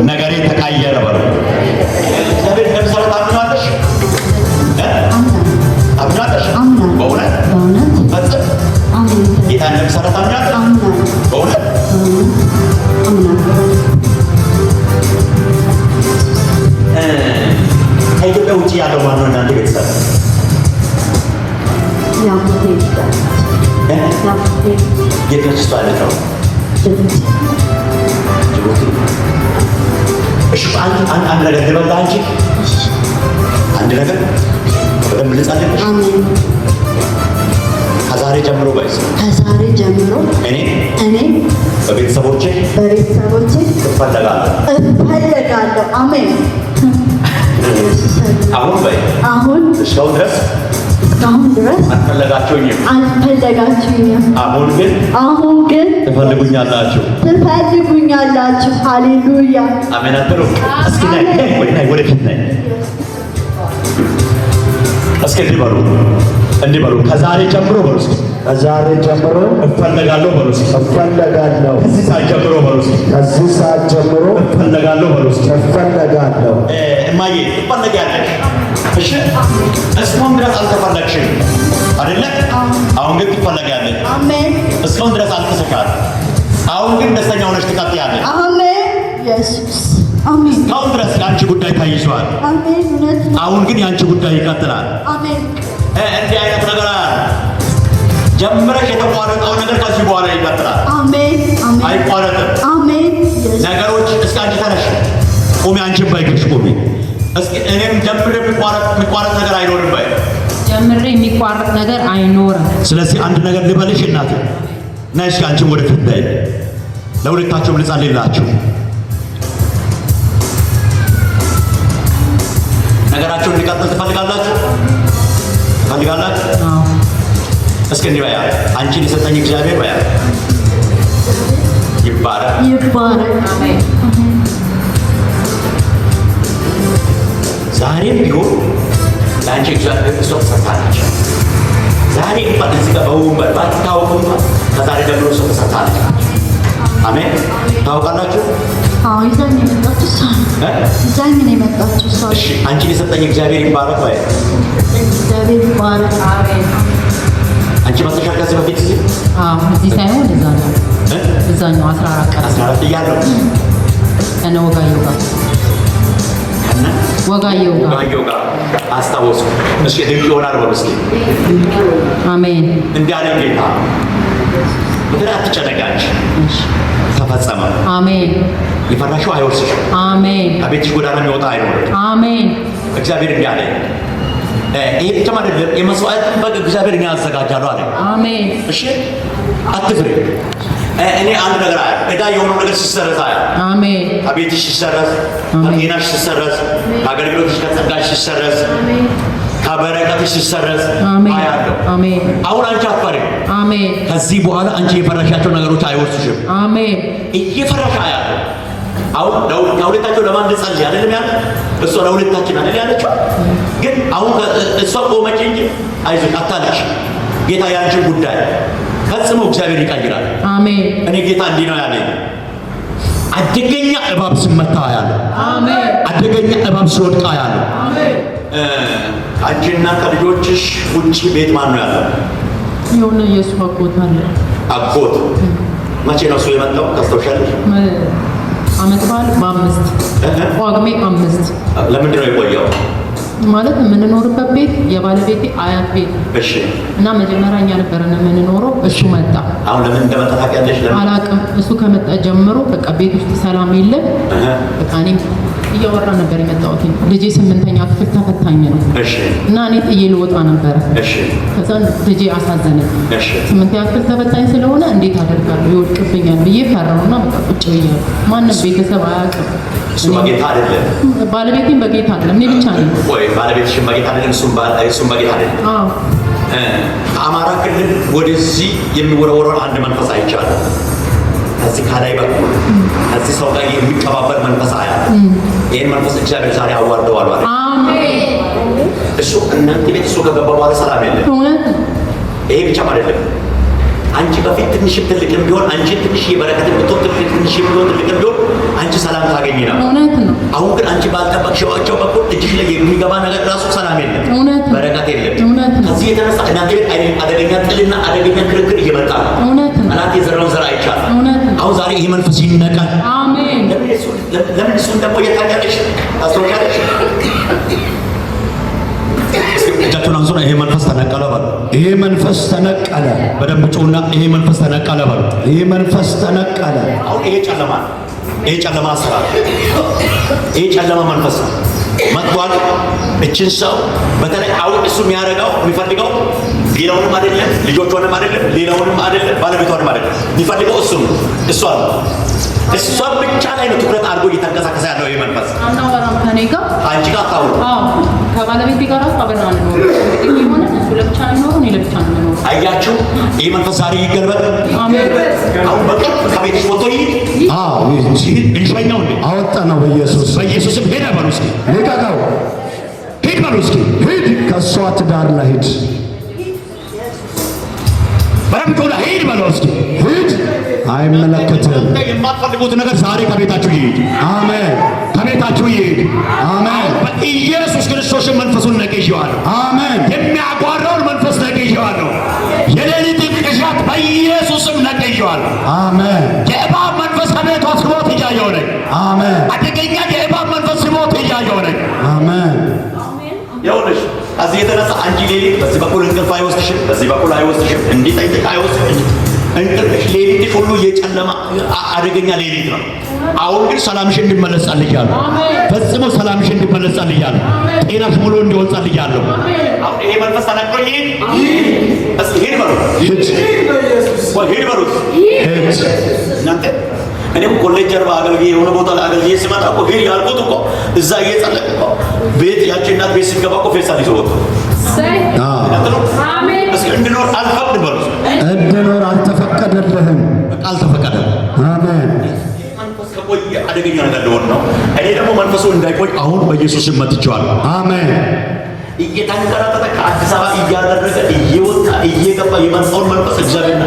ነገሬ ተቀየረ በሉ። እግዚአብሔር እንደሚሰራ ታምናለሽ? ታምናለሽ? በእውነት ፈጽም ጌታ እንደሚሰራ ታምናለሽ? በእውነት ከኢትዮጵያ ውጭ ያለው ማነው እናንተ ቤተሰብ? የት ነች እሷ ያለችው? ጅቡቲ። እሺ አንድ ነገር ልበላ አንቺ አንድ ነገር በደንብ ልጻለሽ። ከዛሬ ጀምሮ ጋይስ ከዛሬ ጀምሮ እኔ በቤተሰቦቼ እፈለጋለሁ። አሜን። አሁን እስካሁን ድረስ አልፈለጋችሁኝም። አሁን ግን ትፈልጉኛላችሁ። ሃሌሉያ አሜን። አትሉ እስኪ ናይ ወደፊት ናይ እስኪ እንዲህ በሉ ከዛሬ ጀምሮ በሉ እስኪ እፈለጋለሁ በሉ እስኪ ከዚህ ሰዓት ጀምሮ እፈለጋለሁ በሉ እስኪ እማዬ ትፈለጊያለሽ። እሺ እስካሁን ድረስ አልተፈለግሽም አይደለ? አሁን ግን ትፈለጊያለሽ። አሜን። እስካሁን ድረስ አልተሰካል። አሁን ግን ደስተኛ ሆነሽ ትቀጥያለሽ። አሜን። ኢየሱስ አሜን። እስካሁን ድረስ የአንቺ ጉዳይ ታይዟል። አሜን። እውነት አሁን ግን የአንቺ ጉዳይ ይቀጥላል። አሜን። እንዲህ አይነት ነገር ጀምረሽ የተቋረጠው ነገር ከዚህ በኋላ ይቀጥላል። አሜን። አይቋረጥም። አሜን። ነገሮች እስኪ አንቺ ተነሽ ቁሚ፣ አንቺን ባይገሽ ቁሚ። እስኪ እኔም ጀምሬ የሚቋረጥ ነገር አይኖርም ባይ ጀምሬ የሚቋረጥ ነገር አይኖርም። ስለዚህ አንድ ነገር ልበልሽ እናቴ፣ ነይ እስኪ አንቺም ወደፊት በይ። ለሁለታችሁም ልጸልይላችሁ። ነገራችሁን እንዲቀጥል ትፈልጋላችሁ? እስኪ እንዲህ በያ፣ አንቺን የሰጠኝ እግዚአብሔር በያ ይባረክ። ዛሬም ቢሆን ለአንቺ እግዚአብሔር እሷ ተሰጥታለች። ዛሬ እንኳን እዚህ ጋር በወንበር ባትታወቁ እንኳን ከዛሬ ጀምሮ እሷ ተሰጥታለች። አሜን። ታውቃላችሁ? ይዛኝ የመጣችው እሷ። እሺ አንቺን የሰጠኝ እግዚአብሔር ይባረክ ወይ? እግዚአብሔር ይባረክ። አንቺ መጥተሻል ከዚህ በፊት እዚህ? እዚህ ሳይሆን እዛ ነው። እዛኛው 14 ቀን 14 እያለሁ ከነ ወጋየሁ ጋር አስታወስኩ። እሺ ድንቅ ይሆናል በሉ እስኪ። አሜን። እንዲህ አለኝ ጌታ፣ ምድር አትጨነቃች፣ ተፈጸመ። አሜን። የፈራሽው አይወርስሽም። አሜን። ከቤትሽ ጎዳና የሚወጣ አይኖርም። አሜን። እግዚአብሔር እንዲህ አለኝ። ይሄ ብቻ አይደለም፣ የመስዋዕት በግ እግዚአብሔር እኔ አዘጋጃለሁ አለኝ። አሜን። እሺ አትፍሪ። እኔ አንድ ነገር ዕዳ የሆነው ነገር ሲሰረዝ አያለሁ። አሜን። ከቤትሽ ሲሰረዝ፣ ከጤናሽ ሲሰረዝ፣ ከአገልግሎትሽ ከጸጋሽ ሲሰረዝ፣ ከበረከትሽ ሲሰረዝ አያለሁ። አሜን። አሁን አንቺ አትፈሪም። አሜን። ከዚህ በኋላ አንቺ የፈራሻቸው ነገሮች አይወርሱሽም። አሜን። እየፈራሽ አያለሁ። አሁን ለሁለታቸው ለማን ልጸልይ አይደለም ያለ እሷ ለሁለታችን አይደል ያለችው። ግን አሁን እሷ ቆመች እንጂ አይዞሽ አታለሽ። ጌታ ያንቺን ጉዳይ ፈጽሞ እግዚአብሔር ይቀይራል። አሜን። እኔ ጌታ እንዲህ ነው ያለኝ። አደገኛ እባብ ሲመታ ያለው። አሜን። አደገኛ እባብ ሲወድቃ ያለው። አሜን። አንቺና ከልጆችሽ ውጪ ቤት ማን ነው ያለው? የሆነ የሱ አጎት አለ። አጎት መቼ ነው እሱ የመጣው? ታስታውሻለሽ? ዓመት በዓል በ5 ጳጉሜ 5። ለምንድን ነው የቆየው? ማለት የምንኖርበት ቤት የባለቤቴ አያት ቤት። እሺ። እና መጀመሪያ እኛ ነበርን የምንኖረው። እሱ መጣ። አሁን ለምን እንደመጣ ታውቂያለሽ? አላውቅም። እሱ ከመጣ ጀምሮ በቃ ቤት ውስጥ ሰላም የለም። በቃ እኔም እያወራ ነበር የመጣሁት። ልጄ 8ኛ ክፍል ተፈታኝ ነው። እሺ። እና እኔ ጥዬ ልወጣ ነበረ። እሺ። ከዛ ልጄ አሳዘነኝ። እሺ። 8ኛ ክፍል ተፈታኝ ስለሆነ እንዴት አደርጋለሁ ይወድቅብኛል ብዬ ፈራሁና በቃ ቁጭ ብያለሁ። ማንም ቤተሰብ አያውቅም። እሱ በጌታ አይደለም። ባለቤቴም በጌታ አይደለም። እኔ ብቻ ነኝ። ወይ ባለቤትሽም በጌታ አይደለም፣ እሱም በጌታ አይደለም። አዎ። ከአማራ ክልል ወደዚህ የሚወረወረው አንድ መንፈስ አይቻለሁ። ከዚህ ከላይ በኩል ከዚህ ሰው ጋር የሚቀባበል መንፈስ አያለሁ። ይህን መንፈስ እግዚአብሔር ዛሬ አዋርደዋል ማለት ነው። አሜን። እሱ እናንተ ቤት እሱ ከገባ በኋላ ሰላም የለም። እውነት። ይሄ ብቻም አይደለም። አንቺ በፊት ትንሽ ትልቅም ቢሆን አንቺ ትንሽ የበረከት ብትወጥ ትንሽ ቢሆን ትልቅም ቢሆን አንቺ ሰላም ታገኝ ነበር። እውነት ነው። አሁን ግን አንቺ ባልጠበቅሽዋቸው በኩል እጅሽ ላይ የሚገባ ነገር ራሱ ሰላም የለም፣ እውነት ነው። በረከት የለም። እውነት ነው። ከዚህ የተነሳ እናንተ ቤት አደገኛ ጥልና አደገኛ ክርክር እየመጣ ነው። እውነት ነው። ጠላት የዘራውን ዘር አይቻልም። እውነት ነው። አሁን ዛሬ ይህ መንፈስ ይነቃል። አሜን። ለምን እሱን ደግሞ እየታያለሽ ታስታውሻለሽ? እጃችሁን አንሱና ይሄ መንፈስ ተነቀለ በሉ። ይሄ መንፈስ ተነቀለ። በደንብ ጩና ይሄ መንፈስ ተነቀለ በሉ። ይሄ መንፈስ ተነቀለ። አሁን ይሄ ጨለማ ነው። ይሄ ጨለማ አሰራር፣ ይሄ ጨለማ መንፈስ ነው መጥቷል። እችን ሰው በተለይ አሁን እሱ የሚያደርገው የሚፈልገው ሌላውንም አይደለም፣ ልጆቿንም አይደለም፣ ሌላውንም አይደለም፣ ባለቤቷንም አይደለም። የሚፈልገው እሱ ነው፣ እሷ ነው። እሷ ብቻ ላይ ነው ትኩረት አድርጎ እየተንቀሳቀሰ ያለው ይሄ መንፈስ። አናወራም ከኔ ጋር አንቺ ጋር ታው ከባለቤቴ ጋር አብረን አንኖርም። እንግዲህ ሆነ እሱ ለብቻ ነው፣ እኔ ለብቻ ነው። አያችሁ፣ ይሄ መንፈስ ዛሬ ይገልበጥ። አሜን። አሁን በቅርብ ከቤትሽ ወጥቶ ይሂድ። እንሽኛው እንዴ አወጣ ነው በኢየሱስም ሄደ በሉ እስኪ ልቀቀው። ሂድ በሉ እስኪ ሂድ፣ ከእሷ ትዳር ላይ ሂድ። በረም ጮላ ሂድ በሉ እስኪ ሂድ። አይመለከትም። የማትፈልጉት ነገር ዛሬ ከቤታችሁ ይሂድ። አሜን። ከቤታችሁ ይሂድ። አሜን። በኢየሱስ ክርስቶስን መንፈሱን ነቅዤዋለሁ። አሜን። የሚያጓራውን መንፈስ ነቅዤዋለሁ። የሌሊት ቅዠት በኢየሱስም ነቅዤዋለሁ። አሜን። የእባብ መንፈስ ከቤቷ ስሞት እያየሁ ነኝ። አሜን። አደገኛ የእባብ መንፈስ ስሞት እያየሁ ነኝ። አሜን። ይኸውልሽ ከዚህ የተነሳ አንቺ ሌሊት በዚህ በኩል እንቅልፍ አይወስድሽም፣ በዚህ በኩል አይወስድሽም፣ እንዲጠይቅ አይወስድሽም። እንቅልፍሽ ሌሊት ሁሉ የጨለማ አደገኛ ሌሊት ነው። አሁን ግን ሰላምሽ እንዲመለስ ጸልያለሁ። ፈጽሞ ሰላምሽ እንዲመለስ ጸልያለሁ። ጤናሽ ሙሉ እንዲሆን ጸልያለሁ። አሁን ይሄ መንፈስ ተነቅሎ ይሄድ ሂድ በሉ፣ ሂድ በሉት። እናንተ እኔም ኮሌጅ ጀርባ አገልግዬ የሆነ ቦታ ላይ አገልግዬ ስመጣ እኮ ሂድ ያልኩት እኮ እዛ እየጸለቅ እኮ ቤት ያቺ እናት ቤት ስትገባ እኮ ፌሳል ይዞ ወጡ። እስኪ እንድኖር አልፈቅድም በሉት። እንድኖር አልተፈቀደልህም። በቃ አልተፈቀደም። አሜን። መንፈስ ከቆየ አደገኛ ነገር ሊሆን ነው። እኔ ደግሞ መንፈሱ እንዳይቆይ አሁን በኢየሱስም መትቼዋለሁ። አሜን። እየተንከራተተ ከአዲስ አበባ እያደረገ እየወጣ እየገባ የመጣውን መንፈስ እግዚአብሔር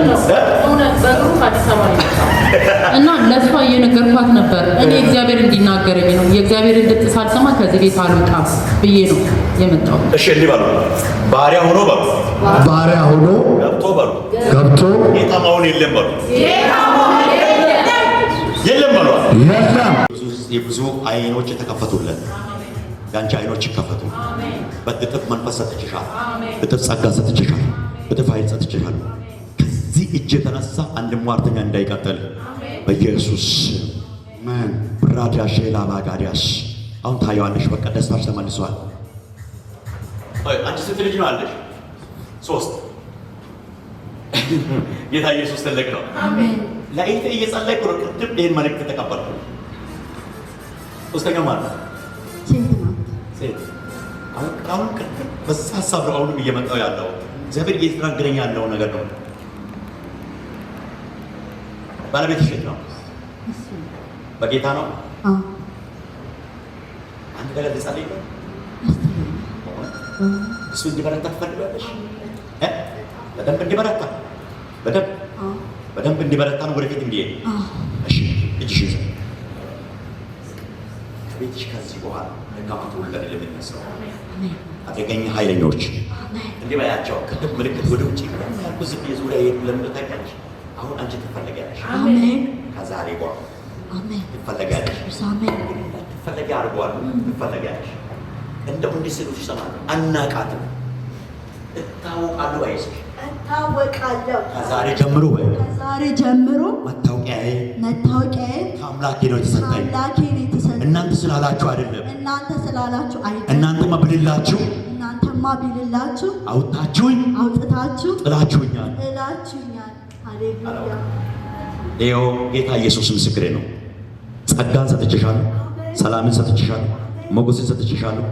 እና ለእሷ እየነገርኳት ነበር። እኔ እግዚአብሔር እንዲናገረኝ ነው፣ የእግዚአብሔር ድምፅ ሳልሰማ ከዚህ ቤት አልወጣም ብዬ ነው የመጣው። እሺ እንዲህ በሉ፣ ባሪያ ሆኖ በሉ፣ ባሪያ ሆኖ ገብቶ በሉ፣ ገብቶ ጌታ መሆን የለም በሉ፣ የለም በሉ። የለም። የብዙ አይኖች የተከፈቱለት የአንቺ አይኖች ይከፈቱ። በእጥፍ መንፈስ ሰጥቼሻለሁ፣ እጥፍ ጸጋ ሰጥቼሻለሁ፣ እጥፍ ኃይል ሰጥቼሻለሁ። ከዚህ እጅ የተነሳ አንድ ሟርተኛ እንዳይቀጥል በኢየሱስ አሜን። ብራዳሽ ላባጋዲያስ አሁን ታየዋለሽ። በቃ ደስታሽ ተመልሷል። አንቺ ስንት ልጅ ነው አለሽ? 3። ጌታ ኢየሱስ ትልቅ ነው። አሜን። ለአይተ እየጸለይኩ ነው። ቅድም ይሄን መልእክት ተቀበልኩ። 3ኛው ማለት ሴት ናት። ሴት አሁን ቅድም በዛ ሀሳብ ነው አሁንም እየመጣው ያለው እግዚአብሔር እየተናገረኝ ያለው ነገር ነው። ባለቤትሽ የት ነው? በጌታ ነው። አንድ ነገር ልጸልይ ነው። እሱ እንዲበረታ ትፈልጋለሽ? በደንብ እንዲበረታ በደንብ እንዲበረታ ነው ወደፊት እንዲሄድ። እሺ እጅሽ ይዘ ከቤትሽ ከዚህ በኋላ ለጋማቱ ወለደ ለሚነሳው አደገኛ ኃይለኞች እንዲህ በያቸው። ቅድም ምልክት ወደ ውጭ ያልኩ ዝም የዙሪያ ለምን ታውቂያለሽ? አሁን አንቺ ትፈለጊያለሽ። አሜን። ከዛሬ በኋላ አሜን። ትፈለጊያለሽ። አሜን። ትፈለጊ አድርገዋለሁ። ትፈለጊያለሽ። እንደው እንዲህ ስሉሽ ይሰማል። አናቃትም። እታወቃለሁ አይስ እታወቃለሁ። ከዛሬ ጀምሮ ወይ ከዛሬ ጀምሮ መታወቂያዬ ከአምላኬ ነው የተሰጠኝ። ከአምላኬ ነው የተሰጠኝ። እናንተ ስላላችሁ አይደለም። እናንተ ስላላችሁ አይደለም። እናንተማ ብልላችሁ እናንተማ ቢልላችሁ አውጥታችሁኝ አውጥታችሁ ጥላችሁኛል። ሃሌሉያ። ይኸው ጌታ ኢየሱስ ምስክሬ ነው። ጸጋን ሰጥቼሻለሁ፣ ሰላምን ሰጥቼሻለሁ፣ ሞገስን ሰጥቼሻለሁ፣